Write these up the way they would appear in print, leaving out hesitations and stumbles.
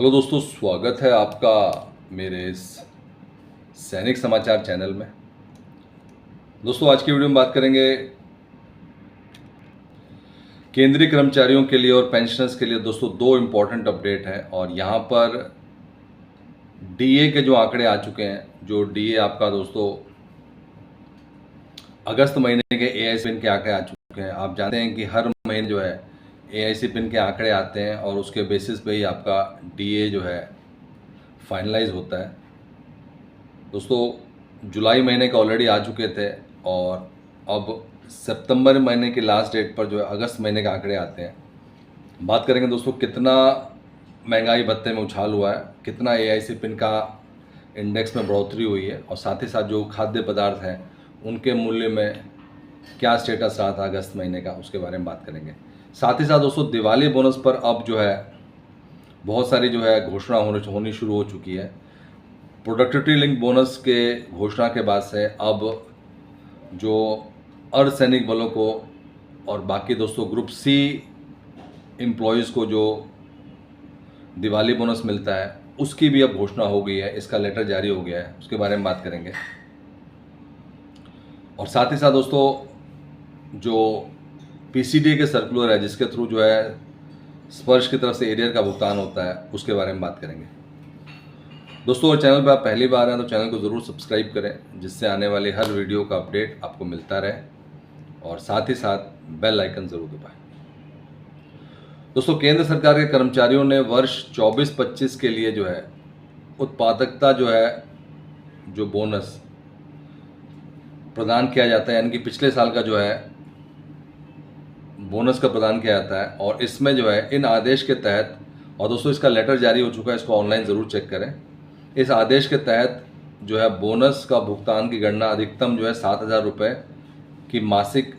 Hello दोस्तों, स्वागत है आपका मेरे इस सैनिक समाचार चैनल में। दोस्तों, आज की वीडियो में बात करेंगे केंद्रीय कर्मचारियों के लिए और पेंशनर्स के लिए। दोस्तों, दो इम्पॉर्टेंट अपडेट हैं और यहाँ पर डीए के जो आंकड़े आ चुके हैं, जो डीए आपका दोस्तों अगस्त महीने के एआईसी पिन के आंकड़े आ चुके हैं। आप जानते हैं कि हर महीने जो है एआईसी पिन के आंकड़े आते हैं और उसके बेसिस पे ही आपका डीए जो है फाइनलाइज होता है। दोस्तों, जुलाई महीने के ऑलरेडी आ चुके थे और अब सितंबर महीने की लास्ट डेट पर जो है अगस्त महीने के आंकड़े आते हैं। बात करेंगे दोस्तों कितना महंगाई भत्ते में उछाल हुआ है, कितना एआईसी पिन का इंडेक्स में बढ़ोतरी हुई है और साथ ही साथ जो खाद्य पदार्थ हैं उनके मूल्य में क्या स्टेटस रहा था अगस्त महीने का, उसके बारे में बात करेंगे। साथ ही साथ दोस्तों दिवाली बोनस पर अब जो है बहुत सारी जो है घोषणा होनी शुरू हो चुकी है। प्रोडक्टिविटी लिंक बोनस के घोषणा के बाद से अब जो अर्धसैनिक बलों को और बाकी दोस्तों ग्रुप सी एम्प्लॉयज़ को जो दिवाली बोनस मिलता है उसकी भी अब घोषणा हो गई है, इसका लेटर जारी हो गया है, उसके बारे में बात करेंगे। और साथ ही साथ दोस्तों जो पीसीडी के सर्कुलर है जिसके थ्रू जो है स्पर्श की तरफ से एरियर का भुगतान होता है, उसके बारे में बात करेंगे। दोस्तों, और चैनल पर आप पहली बार हैं तो चैनल को ज़रूर सब्सक्राइब करें, जिससे आने वाली हर वीडियो का अपडेट आपको मिलता रहे और साथ ही साथ बेल आइकन ज़रूर दबाएं। दोस्तों, केंद्र सरकार के कर्मचारियों ने वर्ष 24-25 के लिए जो है उत्पादकता जो है जो बोनस प्रदान किया जाता है, यानी कि पिछले साल का जो है बोनस का प्रदान किया जाता है और इसमें जो है इन आदेश के तहत, और दोस्तों इसका लेटर जारी हो चुका है, इसको ऑनलाइन ज़रूर चेक करें। इस आदेश के तहत जो है बोनस का भुगतान की गणना अधिकतम जो है 7,000 रुपये की मासिक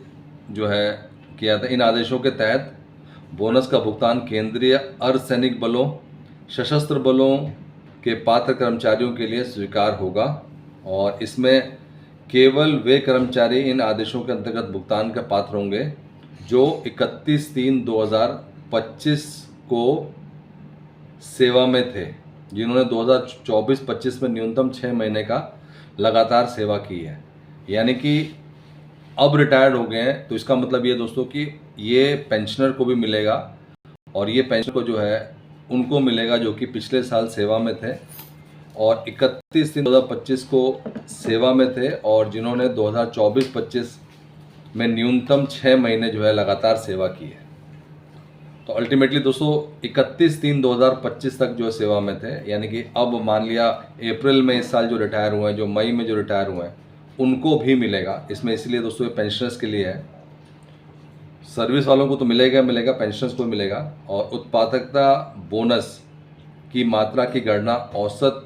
जो है किया था। इन आदेशों के तहत बोनस का भुगतान केंद्रीय अर्धसैनिक बलों, सशस्त्र बलों के पात्र कर्मचारियों के लिए स्वीकार होगा और इसमें केवल वे कर्मचारी इन आदेशों के अंतर्गत भुगतान के पात्र होंगे जो 31/3/2025 को सेवा में थे, जिन्होंने 2024-25 में न्यूनतम 6 महीने का लगातार सेवा की है। यानी कि अब रिटायर्ड हो गए हैं, तो इसका मतलब ये दोस्तों कि ये पेंशनर को भी मिलेगा और ये पेंशन को जो है उनको मिलेगा जो कि पिछले साल सेवा में थे और 31/3/2025 को सेवा में थे और जिन्होंने 2024-25 में न्यूनतम 6 महीने जो है लगातार सेवा की है। तो अल्टीमेटली दोस्तों 31/3/2025 तक जो सेवा में थे, यानी कि अब मान लिया अप्रैल में इस साल जो रिटायर हुए हैं, जो मई में जो रिटायर हुए हैं, उनको भी मिलेगा इसमें। इसलिए दोस्तों ये पेंशनर्स के लिए है, सर्विस वालों को तो मिलेगा, पेंशनर्स को मिलेगा। और उत्पादकता बोनस की मात्रा की गणना औसत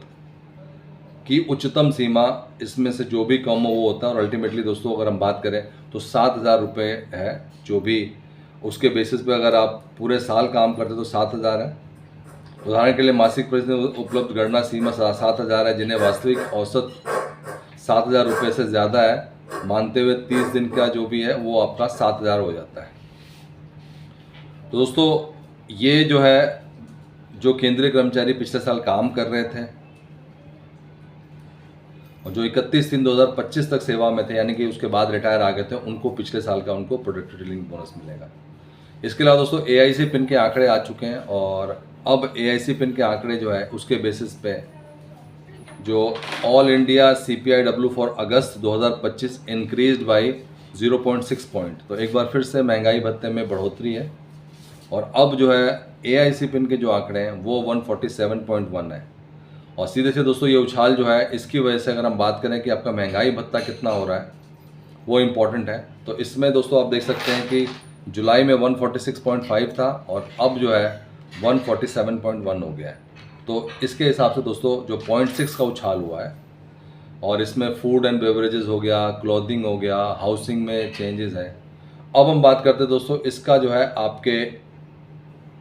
की उच्चतम सीमा इसमें से जो भी कम हो वो होता है और अल्टीमेटली दोस्तों अगर हम बात करें तो 7,000 रुपये है, जो भी उसके बेसिस पे अगर आप पूरे साल काम करते तो 7,000 है। उदाहरण के लिए मासिक प्रतिदिन उपलब्ध गणना सीमा 7,000 है, जिन्हें वास्तविक औसत 7,000 रुपये से ज़्यादा है मानते हुए 30 दिन का जो भी है वो आपका 7,000 हो जाता है। तो दोस्तों ये जो है जो केंद्रीय कर्मचारी पिछले साल काम कर रहे थे और जो 31/3/2025 तक सेवा में थे, यानी कि उसके बाद रिटायर आ गए थे, उनको पिछले साल का उनको प्रोडक्टिविटी लिंक बोनस मिलेगा। इसके अलावा दोस्तों एआईसी पिन के आंकड़े आ चुके हैं और अब एआईसी पिन के आंकड़े जो है उसके बेसिस पे जो all India CPIW for August 2025 increased by 0.6 point. तो एक बार फिर से महंगाई भत्ते में बढ़ोतरी है और अब जो है एआईसी पिन के जो आंकड़े हैं वो 147.1 है। और सीधे से दोस्तों ये उछाल जो है इसकी वजह से अगर हम बात करें कि आपका महंगाई भत्ता कितना हो रहा है वो इम्पॉर्टेंट है। तो इसमें दोस्तों आप देख सकते हैं कि जुलाई में 146.5 था और अब जो है 147.1 हो गया है। तो इसके हिसाब से दोस्तों जो 0.6 का उछाल हुआ है और इसमें फूड एंड बेवरेजेस हो गया, क्लॉथिंग हो गया, हाउसिंग में चेंजेस है। अब हम बात करते हैं दोस्तों इसका जो है आपके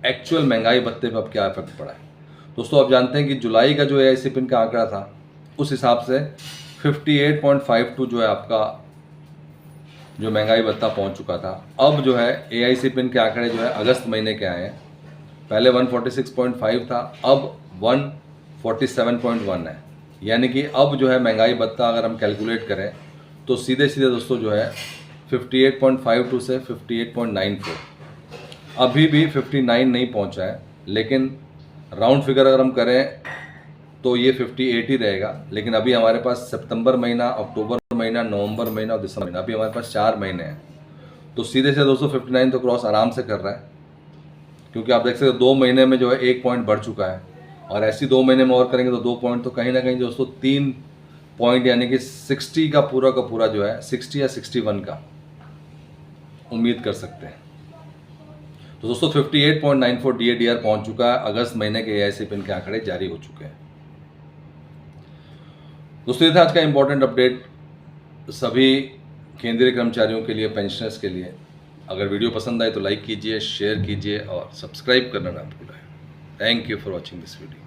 एक्चुअल महंगाई भत्ते पर अब क्या इफेक्ट पड़ा है। दोस्तों आप जानते हैं कि जुलाई का जो एआईसी पिन का आंकड़ा था उस हिसाब से 58.52 जो है आपका जो महंगाई भत्ता पहुंच चुका था। अब जो है एआईसी पिन के आंकड़े जो है अगस्त महीने के आए हैं, पहले 146.5 था, अब 147.1 है। यानी कि अब जो है महंगाई भत्ता अगर हम कैलकुलेट करें तो सीधे सीधे दोस्तों जो है 58.52 से 58.94, अभी भी 59 नहीं पहुंचा है, लेकिन राउंड फिगर अगर हम करें तो ये 58 ही रहेगा। लेकिन अभी हमारे पास सितंबर महीना, अक्टूबर महीना, नवंबर महीना और दिसंबर महीना, अभी हमारे पास 4 महीने हैं। तो सीधे से दोस्तों 59 तो क्रॉस आराम से कर रहा है, क्योंकि आप देख सकते हो 2 महीने में जो है 1 पॉइंट बढ़ चुका है, और ऐसी 2 महीने में और करेंगे तो 2 पॉइंट, तो कहीं ना कहीं दोस्तों 3 पॉइंट यानी कि 60 का पूरा जो है 60 या 61 का उम्मीद कर सकते हैं। तो दोस्तों 58.94 DADR पहुंच चुका है। अगस्त महीने के AIC पिन के आंकड़े जारी हो चुके हैं। दोस्तों ये था आज का इंपॉर्टेंट अपडेट सभी केंद्रीय कर्मचारियों के लिए, पेंशनर्स के लिए। अगर वीडियो पसंद आए तो लाइक कीजिए, शेयर कीजिए और सब्सक्राइब करना ना भूलें। Thank you for watching this video.